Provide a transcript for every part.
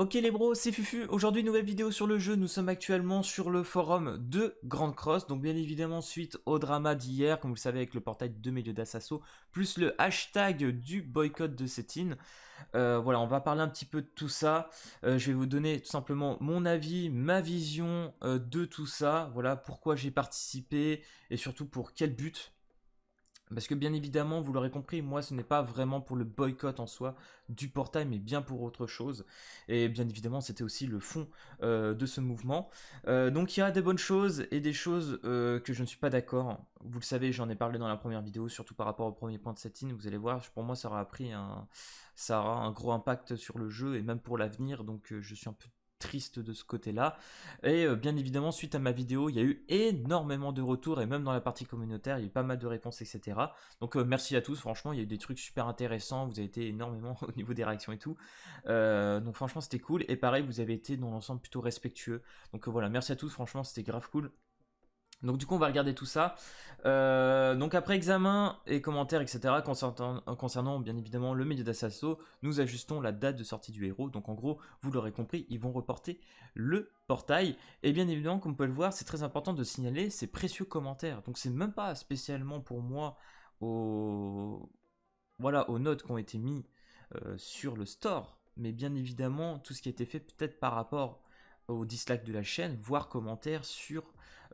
Ok les bros, c'est Fufu. Aujourd'hui, nouvelle vidéo sur le jeu. Nous sommes actuellement sur le forum de Grande Cross. Donc bien évidemment, suite au drama d'hier, comme vous le savez, avec le portail de Milieu d'Assasso, plus le hashtag du boycott de Setine. Voilà, on va parler un petit peu de tout ça. Je vais vous donner tout simplement mon avis, ma vision de tout ça. Voilà, pourquoi j'ai participé et surtout pour quel but. Parce que bien évidemment, vous l'aurez compris, moi ce n'est pas vraiment pour le boycott en soi du portail, mais bien pour autre chose. Et bien évidemment, c'était aussi le fond de ce mouvement. Donc il y a des bonnes choses et des choses que je ne suis pas d'accord. Vous le savez, j'en ai parlé dans la première vidéo, surtout par rapport au premier point de setting. Vous allez voir, pour moi ça aura un gros impact sur le jeu et même pour l'avenir. Donc je suis un peu triste de ce côté-là. Et bien évidemment, suite à ma vidéo, il y a eu énormément de retours, et même dans la partie communautaire, il y a eu pas mal de réponses, etc. Donc merci à tous, franchement, il y a eu des trucs super intéressants, vous avez été énormément au niveau des réactions et tout. Donc franchement, c'était cool, et pareil, vous avez été dans l'ensemble plutôt respectueux. Donc voilà, merci à tous, franchement, c'était grave cool. Donc du coup on va regarder tout ça. Donc après examen et commentaires etc. concernant bien évidemment le milieu d'Assasso, nous ajustons la date de sortie du héros. Donc en gros, vous l'aurez compris, ils vont reporter le portail. Et bien évidemment, comme vous pouvez le voir, c'est très important de signaler ces précieux commentaires. Donc c'est même pas spécialement pour moi voilà, aux notes qui ont été mis sur le store, mais bien évidemment tout ce qui a été fait peut-être par rapport au dislike de la chaîne, voire commentaires sur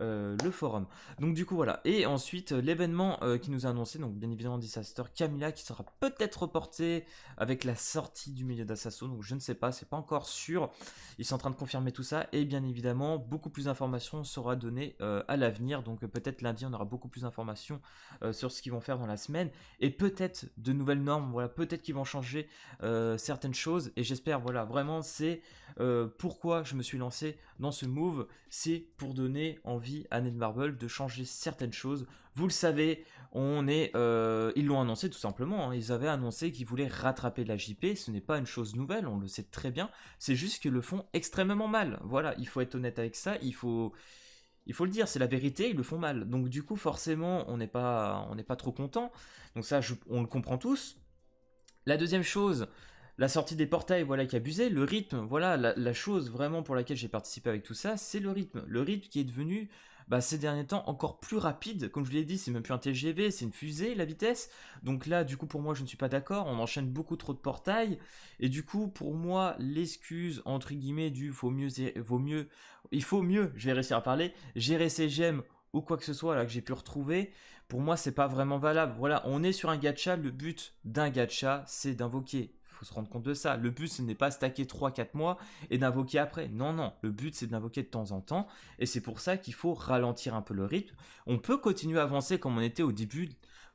le forum. Donc du coup voilà, et ensuite l'événement qui nous a annoncé, donc bien évidemment Disaster Camilla qui sera peut-être reporté avec la sortie du milieu d'Assasso, donc je ne sais pas, c'est pas encore sûr, ils sont en train de confirmer tout ça, et bien évidemment beaucoup plus d'informations sera données à l'avenir, donc peut-être lundi on aura beaucoup plus d'informations sur ce qu'ils vont faire dans la semaine, et peut-être de nouvelles normes, voilà, peut-être qu'ils vont changer certaines choses, et j'espère, voilà, vraiment c'est pourquoi je me suis lancé dans ce move, c'est pour donner envie à Netmarble de changer certaines choses. Vous le savez, ils l'ont annoncé tout simplement, hein. Ils avaient annoncé qu'ils voulaient rattraper la JP, ce n'est pas une chose nouvelle, on le sait très bien, c'est juste qu'ils le font extrêmement mal. Voilà, il faut être honnête avec ça, il faut le dire, c'est la vérité, ils le font mal. Donc du coup, forcément, on n'est pas trop content. Donc ça, on le comprend tous. La deuxième chose, la sortie des portails, voilà, qui abusait, le rythme, voilà, la chose vraiment pour laquelle j'ai participé avec tout ça, c'est le rythme. Le rythme qui est devenu, ces derniers temps, encore plus rapide. Comme je vous l'ai dit, c'est même plus un TGV, c'est une fusée, la vitesse. Donc là, du coup, pour moi, je ne suis pas d'accord. On enchaîne beaucoup trop de portails. Et du coup, pour moi, l'excuse, entre guillemets, du il faut mieux, je vais réussir à parler, gérer ses gemmes ou quoi que ce soit là que j'ai pu retrouver, pour moi c'est pas vraiment valable. Voilà, on est sur un gacha, le but d'un gacha c'est d'invoquer. Il faut se rendre compte de ça. Le but ce n'est pas stacker 3-4 mois et d'invoquer après. Non, non, le but c'est d'invoquer de temps en temps et c'est pour ça qu'il faut ralentir un peu le rythme. On peut continuer à avancer comme on était au début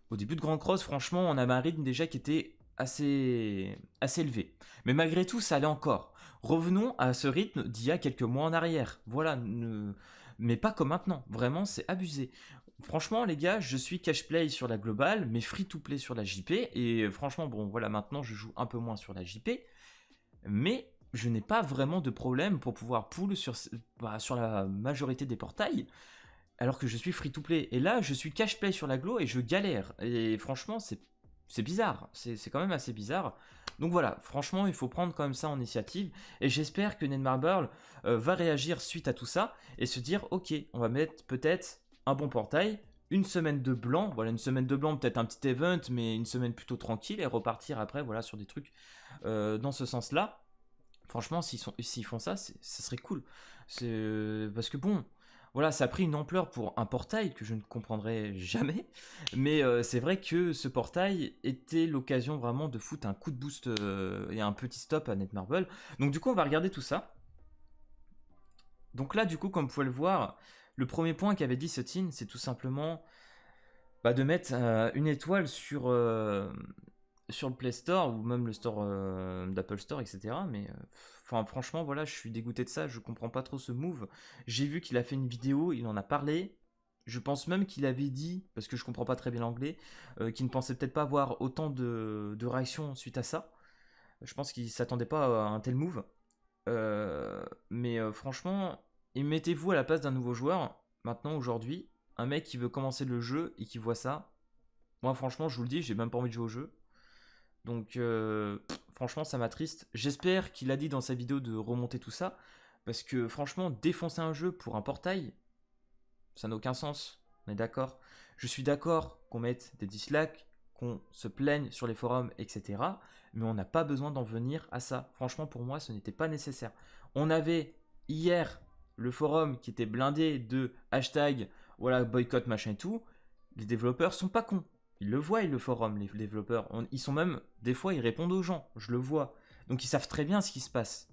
de Grand Cross, franchement on avait un rythme déjà qui était assez élevé. Mais malgré tout ça allait encore. Revenons à ce rythme d'il y a quelques mois en arrière. Voilà, mais pas comme maintenant. Vraiment, c'est abusé. Franchement, les gars, je suis cash play sur la globale, mais free to play sur la JP. Et franchement, bon, voilà, maintenant je joue un peu moins sur la JP. Mais je n'ai pas vraiment de problème pour pouvoir pull sur la majorité des portails. Alors que je suis free to play. Et là, je suis cash play sur la glo et je galère. Et franchement, c'est bizarre. C'est quand même assez bizarre. Donc voilà, franchement, il faut prendre quand même ça en initiative. Et j'espère que Netmarble va réagir suite à tout ça et se dire, ok, on va mettre peut-être un bon portail, une semaine de blanc, voilà, une semaine de blanc, peut-être un petit event, mais une semaine plutôt tranquille et repartir après, voilà, sur des trucs dans ce sens-là. Franchement, s'ils font ça, ce serait cool. Parce que bon, voilà, ça a pris une ampleur pour un portail que je ne comprendrai jamais. Mais c'est vrai que ce portail était l'occasion vraiment de foutre un coup de boost et un petit stop à Netmarble. Donc du coup, on va regarder tout ça. Donc là, du coup, comme vous pouvez le voir, le premier point qu'avait dit Setine, c'est tout simplement de mettre une étoile sur le Play Store ou même le store d'Apple Store, etc. Mais franchement, voilà, je suis dégoûté de ça. Je comprends pas trop ce move. J'ai vu qu'il a fait une vidéo, il en a parlé. Je pense même qu'il avait dit, parce que je comprends pas très bien l'anglais, qu'il ne pensait peut-être pas avoir autant de réactions suite à ça. Je pense qu'il s'attendait pas à un tel move. Mais franchement, mettez-vous à la place d'un nouveau joueur, maintenant, aujourd'hui, un mec qui veut commencer le jeu et qui voit ça. Moi, franchement, je vous le dis, j'ai même pas envie de jouer au jeu. Donc franchement ça m'attriste. J'espère qu'il a dit dans sa vidéo de remonter tout ça, parce que franchement défoncer un jeu pour un portail, ça n'a aucun sens, on est d'accord. Je suis d'accord qu'on mette des dislikes, qu'on se plaigne sur les forums, etc. Mais on n'a pas besoin d'en venir à ça. Franchement, pour moi, ce n'était pas nécessaire. On avait hier le forum qui était blindé de hashtag, voilà, boycott, machin et tout. Les développeurs sont pas cons. Ils le voient, le forum, les développeurs. Ils sont même, des fois, ils répondent aux gens. Je le vois. Donc, ils savent très bien ce qui se passe.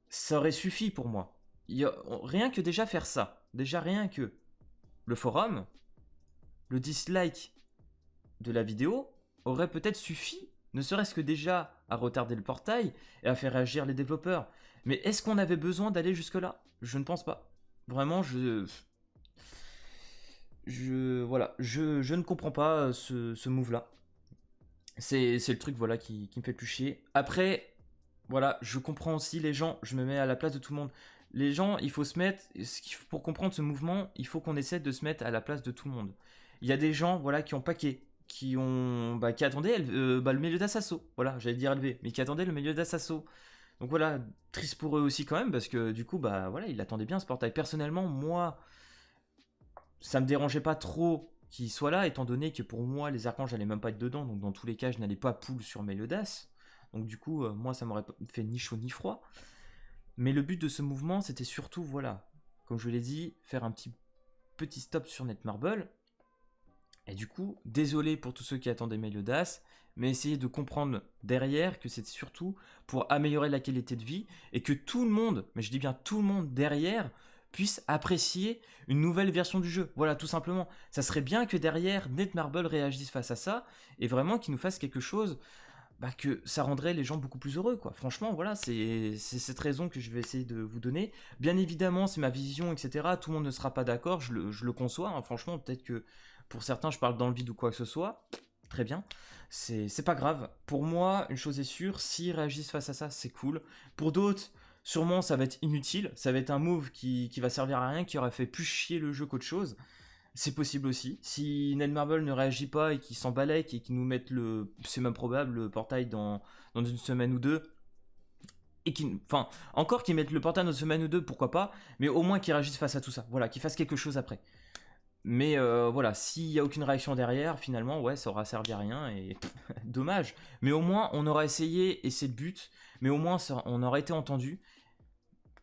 Ça aurait suffi pour moi. Rien que déjà faire ça. Déjà, rien que le forum, le dislike de la vidéo aurait peut-être suffi, ne serait-ce que déjà à retarder le portail et à faire réagir les développeurs. Mais est-ce qu'on avait besoin d'aller jusque-là? Je ne pense pas. Vraiment, voilà, je ne comprends pas ce move-là. C'est le truc, voilà, qui me fait plus chier. Après, voilà, je comprends aussi les gens, je me mets à la place de tout le monde. Les gens, il faut se mettre, pour comprendre ce mouvement, il faut qu'on essaie de se mettre à la place de tout le monde. Il y a des gens, voilà, qui ont paqué, qui attendaient le milieu d'Assasso. Voilà, j'allais dire élevé, mais qui attendaient le milieu d'Assasso. Donc voilà, triste pour eux aussi quand même, parce que du coup, bah voilà, ils attendaient bien ce portail. Personnellement, moi, ça me dérangeait pas trop qu'il soit là, étant donné que pour moi, les archanges n'allaient même pas être dedans, donc dans tous les cas, je n'allais pas pull sur Meliodas. Donc du coup, moi, ça m'aurait fait ni chaud ni froid. Mais le but de ce mouvement, c'était surtout, voilà, comme je l'ai dit, faire un petit stop sur Netmarble. Et du coup, désolé pour tous ceux qui attendaient Meliodas, mais essayez de comprendre derrière que c'est surtout pour améliorer la qualité de vie et que tout le monde, mais je dis bien tout le monde derrière, puisse apprécier une nouvelle version du jeu. Voilà, tout simplement. Ça serait bien que derrière, Netmarble réagisse face à ça et vraiment qu'il nous fasse quelque chose que ça rendrait les gens beaucoup plus heureux, quoi. Franchement, voilà, c'est cette raison que je vais essayer de vous donner. Bien évidemment, c'est ma vision, etc. Tout le monde ne sera pas d'accord, je le conçois, hein. Franchement, peut-être que pour certains, je parle dans le vide ou quoi que ce soit. Très bien. C'est pas grave. Pour moi, une chose est sûre, s'ils réagissent face à ça, c'est cool. Pour d'autres, sûrement, ça va être inutile. Ça va être un move qui va servir à rien, qui aurait fait plus chier le jeu qu'autre chose. C'est possible aussi. Si Netmarble ne réagit pas et qu'il s'en balèque et qu'il nous mette c'est même probable, le portail dans une semaine ou deux, et encore qu'ils mettent le portail dans une semaine ou deux, pourquoi pas, mais au moins qu'ils réagissent face à tout ça. Voilà, qu'ils fassent quelque chose après. Mais voilà, s'il n'y a aucune réaction derrière, finalement, ouais, ça aura servi à rien et dommage. Mais au moins, on aura essayé et c'est le but. Mais au moins, on aura été entendu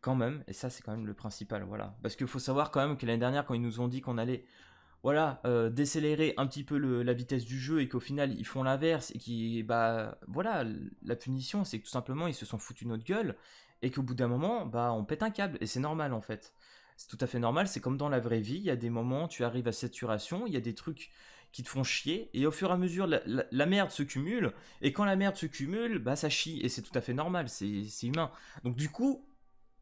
quand même, et ça c'est quand même le principal, voilà. Parce qu'il faut savoir quand même que l'année dernière, quand ils nous ont dit qu'on allait, voilà, décélérer un petit peu la vitesse du jeu et qu'au final ils font l'inverse et voilà, la punition c'est que tout simplement ils se sont foutus notre gueule et qu'au bout d'un moment, on pète un câble et c'est normal en fait. C'est tout à fait normal, c'est comme dans la vraie vie, il y a des moments, tu arrives à saturation, il y a des trucs qui te font chier, et au fur et à mesure, la merde se cumule, et quand la merde se cumule, ça chie, et c'est tout à fait normal, c'est humain. Donc du coup,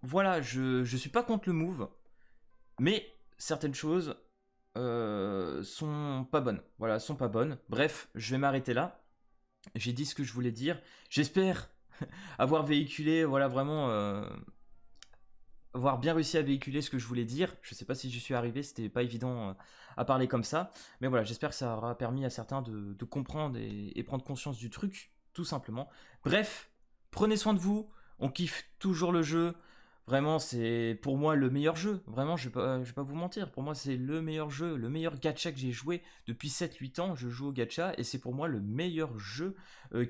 voilà, je suis pas contre le move, mais certaines choses sont pas bonnes. Voilà, sont pas bonnes. Bref, je vais m'arrêter là. J'ai dit ce que je voulais dire. J'espère avoir véhiculé, voilà, vraiment, avoir bien réussi à véhiculer ce que je voulais dire. Je sais pas si j'y suis arrivé, c'était pas évident à parler comme ça. Mais voilà, j'espère que ça aura permis à certains de comprendre et prendre conscience du truc, tout simplement. Bref, prenez soin de vous. On kiffe toujours le jeu. Vraiment, c'est pour moi le meilleur jeu. Vraiment, je vais pas vous mentir. Pour moi, c'est le meilleur jeu, le meilleur gacha que j'ai joué depuis 7-8 ans. Je joue au gacha et c'est pour moi le meilleur jeu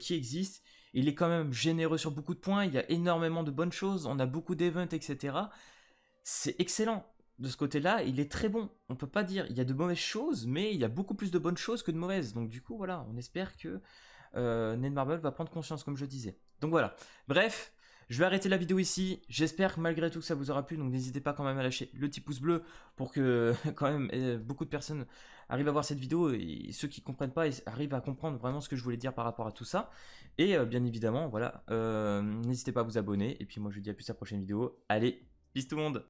qui existe. Il est quand même généreux sur beaucoup de points. Il y a énormément de bonnes choses. On a beaucoup d'events, etc. C'est excellent. De ce côté-là, il est très bon. On peut pas dire. Il y a de mauvaises choses, mais il y a beaucoup plus de bonnes choses que de mauvaises. Donc du coup, voilà, on espère que Netmarble va prendre conscience, comme je disais. Donc voilà. Bref. Je vais arrêter la vidéo ici, j'espère que malgré tout que ça vous aura plu, donc n'hésitez pas quand même à lâcher le petit pouce bleu pour que quand même beaucoup de personnes arrivent à voir cette vidéo et ceux qui ne comprennent pas arrivent à comprendre vraiment ce que je voulais dire par rapport à tout ça. Et bien évidemment, voilà, n'hésitez pas à vous abonner et puis moi je vous dis à plus à la prochaine vidéo. Allez, peace tout le monde!